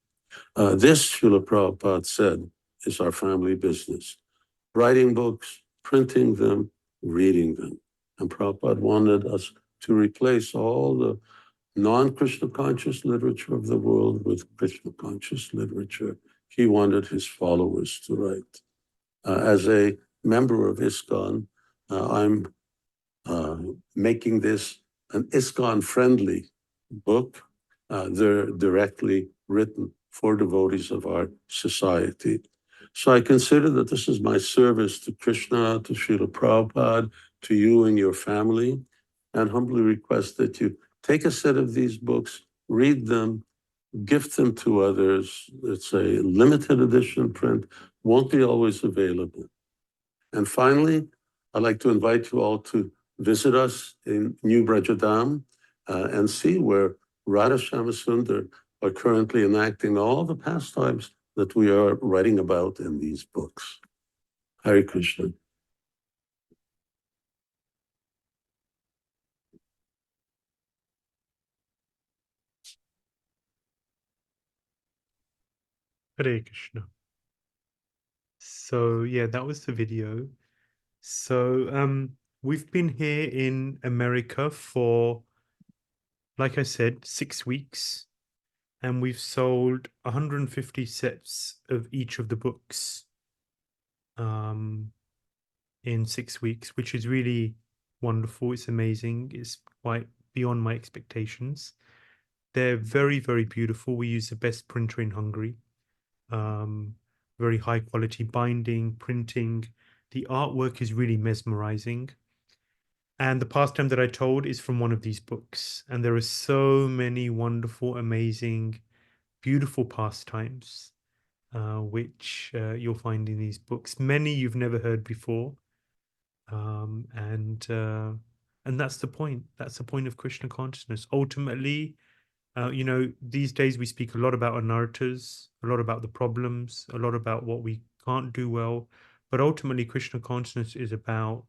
This, Srila Prabhupada said, is our family business. Writing books, printing them, reading them. And Prabhupada wanted us to replace all the non-Krishna conscious literature of the world with Krishna conscious literature. He wanted his followers to write. As a member of ISKCON, I'm making this an ISKCON friendly book. They're directly written for devotees of our society. So I consider that this is my service to Krishna, to Srila Prabhupada, to you and your family, and humbly request that you take a set of these books, read them, gift them to others. It's a limited edition print, won't be always available. And finally, I'd like to invite you all to visit us in New Brajadam and see where Radha Shyama are currently enacting all the pastimes that we are writing about in these books. Hare Krishna. Hare Krishna. So yeah, that was the video. So we've been here in America for, like I said, 6 weeks, and we've sold 150 sets of each of the books in 6 weeks, which is really wonderful. It's amazing. It's quite beyond my expectations. They're very, very beautiful. We use the best printer in Hungary. Very high quality binding, printing. The artwork is really mesmerizing. And the pastime that I told is from one of these books. And there are so many wonderful, amazing, beautiful pastimes, which you'll find in these books. Many you've never heard before. And that's the point. That's the point of Krishna consciousness. Ultimately, these days we speak a lot about anarthas, a lot about the problems, a lot about what we can't do well. But ultimately, Krishna consciousness is about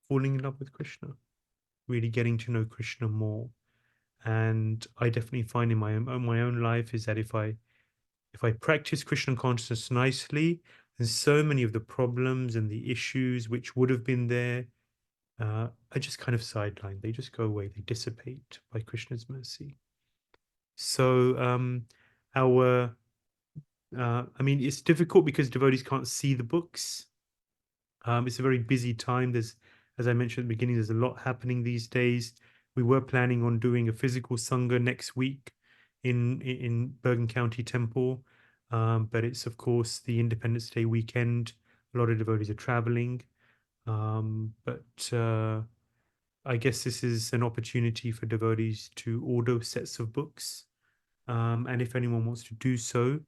falling in love with Krishna, really getting to know Krishna more. And I definitely find in my own life is that if I practice Krishna consciousness nicely, then so many of the problems and the issues which would have been there are just kind of sidelined. They just go away. They dissipate by Krishna's mercy. So it's difficult because devotees can't see the books. It's a very busy time. There's, as I mentioned at the beginning, there's a lot happening these days. We were planning on doing a physical Sangha next week in Bergen County Temple, but it's of course the Independence Day weekend. A lot of devotees are traveling, but I guess this is an opportunity for devotees to order sets of books. And if anyone wants to do so,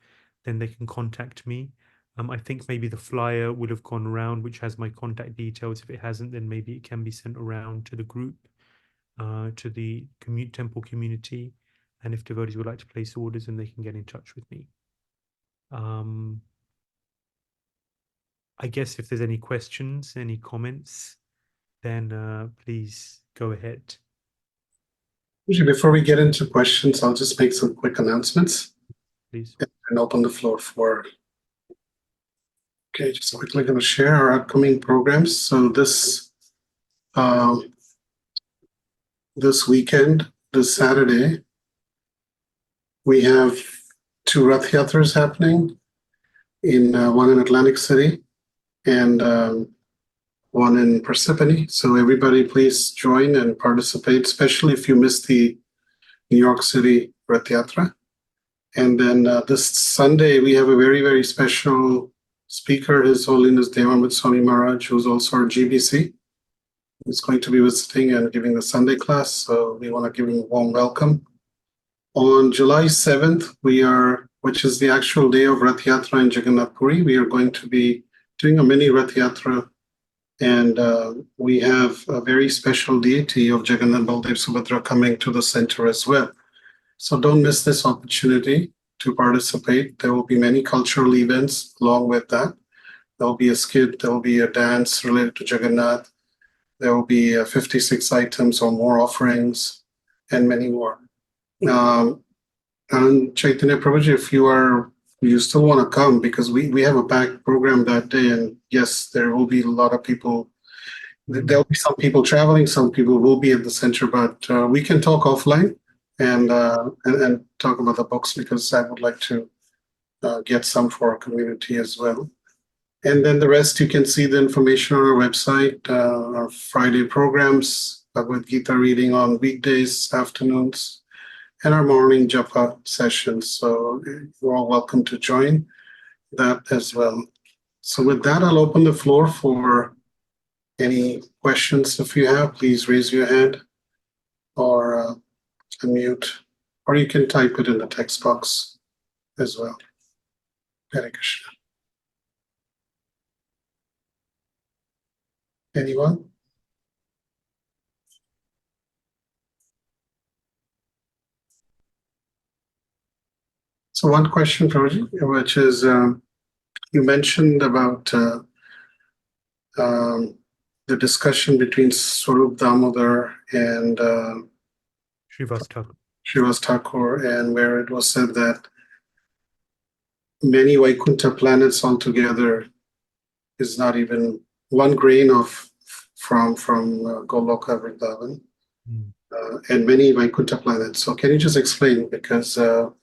then they can contact me. I think maybe the flyer will have gone around, which has my contact details. If it hasn't, then maybe it can be sent around to the group, to the temple community. And if devotees would like to place orders, then they can get in touch with me. I guess if there's any questions, any comments, then please go ahead. Before we get into questions, I'll just make some quick announcements. Please. And open the floor for. Okay, just quickly going to share our upcoming programs. So this weekend, this Saturday, we have 2 Rath Yatras happening, one in Atlantic City and one in Parsippany. So everybody please join and participate, especially if you missed the New York City Rath Yatra. And then this Sunday, we have a very, very special speaker, His Holiness Devamrit Swami Maharaj, who's also our GBC. He's going to be visiting and giving the Sunday class, so we want to give him a warm welcome. On July 7th, which is the actual day of Rath Yatra in Jagannath Puri, we are going to be doing a mini Rath Yatra, and we have a very special deity of Jagannath Baldev Subhadra coming to the center as well. So don't miss this opportunity to participate. There will be many cultural events along with that. There will be a skit, there will be a dance related to Jagannath. There will be 56 items or more offerings and many more. And Chaitanya Prabhuji, if you still want to come, because we have a packed program that day, and yes, there will be a lot of people. There'll be some people traveling, some people will be at the center, but we can talk offline and talk about the books, because I would like to get some for our community as well. And then the rest, you can see the information on our website, our Friday programs, Bhagavad Gita reading on weekdays, afternoons, and our morning japa sessions. So you're all welcome to join that as well. So with that, I'll open the floor for any questions. If you have, please raise your hand or unmute, or you can type it in the text box as well. Hare Krishna. Anyone? So one question, Prabhuji, which is, you mentioned about the discussion between Swarup Damodar and Srivas Thakur, and where it was said that many Vaikuntha planets altogether is not even one grain of from Goloka Vrindavan, and many Vaikuntha planets. So can you just explain, because there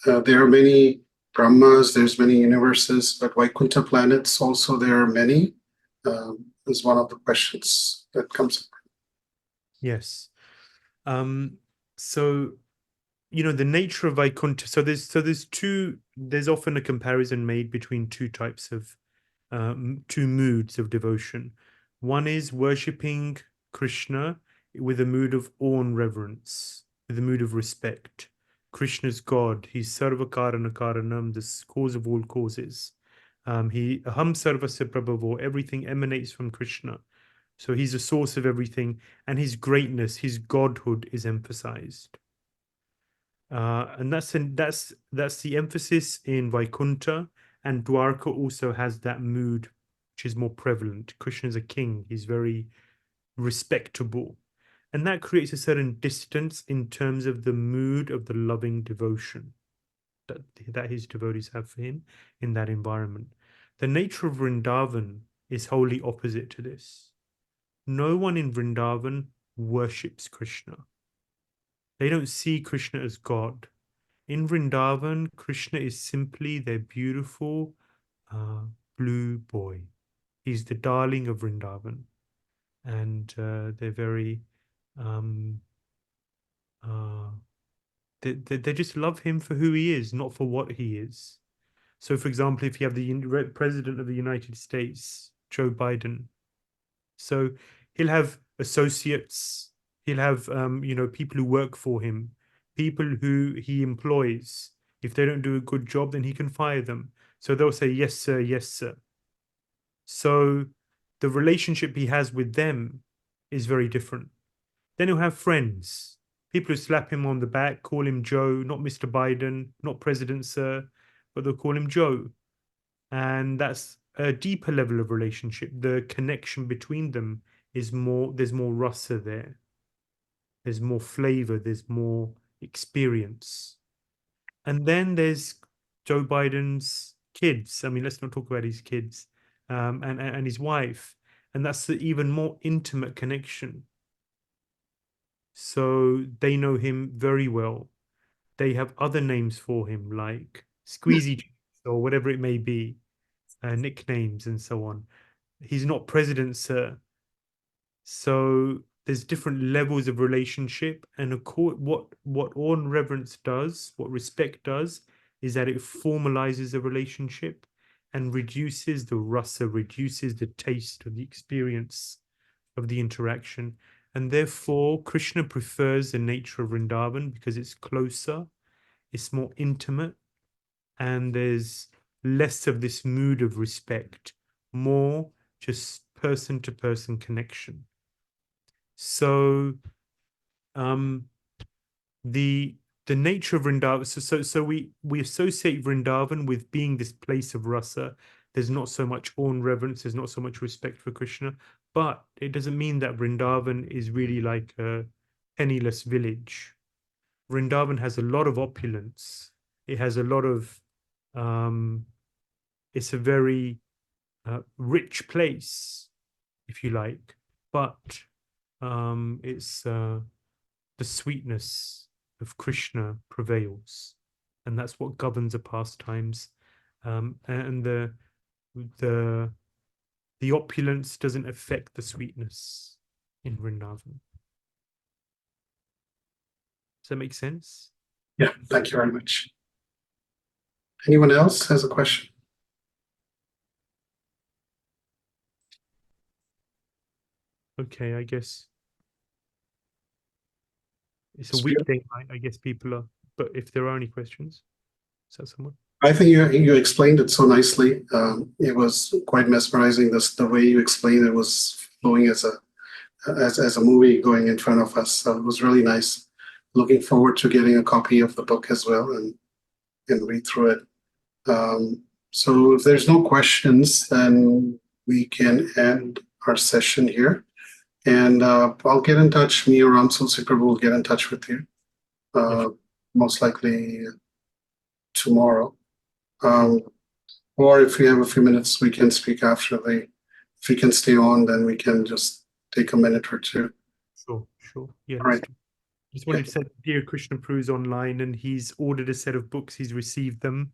are many Brahmas, there's many universes, but Vaikuntha planets also there are many. Is one of the questions that comes up. Yes. So, you know, the nature of Vaikuntha. So there's often a comparison made between two types of two moods of devotion. One is worshipping Krishna with a mood of awe and reverence, with a mood of respect. Krishna's God. He's Sarva Karana Karanam, the cause of all causes. He Aham Sarvasya Prabhavo. Everything emanates from Krishna. So he's the source of everything, and his greatness, his godhood is emphasized. And that's the emphasis in Vaikuntha, and Dwarka also has that mood, which is more prevalent. Krishna is a king; he's very respectable, and that creates a certain distance in terms of the mood of the loving devotion that his devotees have for him in that environment. The nature of Vrindavan is wholly opposite to this. No one in Vrindavan worships Krishna. They don't see Krishna as God. In Vrindavan, Krishna is simply their beautiful blue boy. He's the darling of Vrindavan. And they're very, they just love him for who he is, not for what he is. So, for example, if you have the President of the United States, Joe Biden, so he'll have associates, he'll have, people who work for him, people who he employs. If they don't do a good job, then he can fire them. So they'll say, yes, sir, yes, sir. So the relationship he has with them is very different. Then he'll have friends, people who slap him on the back, call him Joe, not Mr. Biden, not President, sir, but they'll call him Joe. And that's a deeper level of relationship. The connection between them is more, there's more rasa there. There's more flavor, there's more experience. And then there's Joe Biden's kids. I mean, let's not talk about his kids, and his wife. And that's the even more intimate connection. So they know him very well. They have other names for him, like Squeezy or whatever it may be. Nicknames and so on. He's not president, sir. So there's different levels of relationship, and what awe and reverence does, what respect does, is that it formalizes a relationship and reduces the rasa, reduces the taste of the experience of the interaction. And therefore, Krishna prefers the nature of Vrindavan because it's closer, it's more intimate, and there's less of this mood of respect, more just person to person connection. So the nature of Vrindavan, so we associate Vrindavan with being this place of rasa. There's not so much awe and reverence, there's not so much respect for Krishna, but it doesn't mean that Vrindavan is really like a penniless village. Vrindavan has a lot of opulence. It has a lot of it's a very rich place, if you like, but it's the sweetness of Krishna prevails, and that's what governs the pastimes, and the opulence doesn't affect the sweetness in Vrindavan. Does that make sense? Yeah, thank you very much. Anyone else has a question? Okay, I guess it's a It's weekday night. I guess people are, but if there are any questions, is that someone? I think you explained it so nicely. It was quite mesmerizing. The way you explained it was flowing as a movie going in front of us. So it was really nice. Looking forward to getting a copy of the book as well and read through it. So if there's no questions, then we can end our session here. And I'll get in touch. Me or Ramsul Prabhu will get in touch with you. Most likely tomorrow. Or if we have a few minutes, we can speak after if we can stay on, then we can just take a minute or two. Sure. Yeah, Right. just wanted to say, dear Krishna Prabhu is online and he's ordered a set of books. He's received them,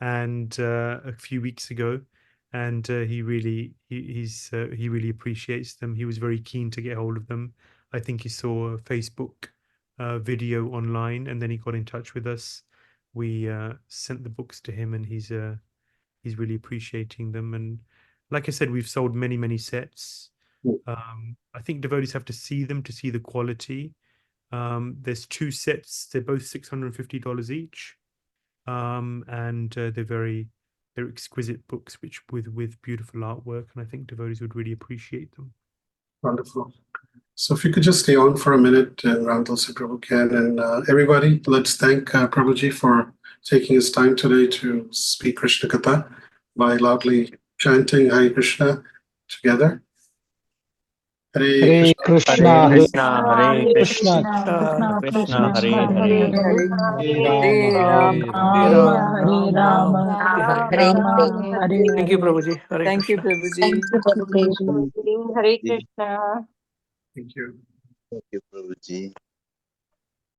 and a few weeks ago, and he really appreciates them. He was very keen to get hold of them. I think he saw a Facebook video online, and then he got in touch with us. We sent the books to him, and he's really appreciating them. And like I said, we've sold many sets. I think devotees have to see them to see the quality. There's 2 sets. They're both $650 each. And they're exquisite books, which with beautiful artwork, and I think devotees would really appreciate them. Wonderful. So if you could just stay on for a minute, and Ramdalsi Prabhu can, and everybody, let's thank Prabhuji for taking his time today to speak Krishna Katha by loudly chanting Hare Krishna together. Hare Krishna, Hare Hare Krishna, Krishna, Krishna Krishna Krishna, Hare Hare Hare, Hare, Hare Rama, Hare Rama, Hare Hare Rama Krishna. Hare Thank you, Hare. Prabhuji. Hare Thank you, Krishna. Prabhuji. Thank you, Prabhuji. Thank you. Hare Krishna. Thank you. Thank you, Prabhuji.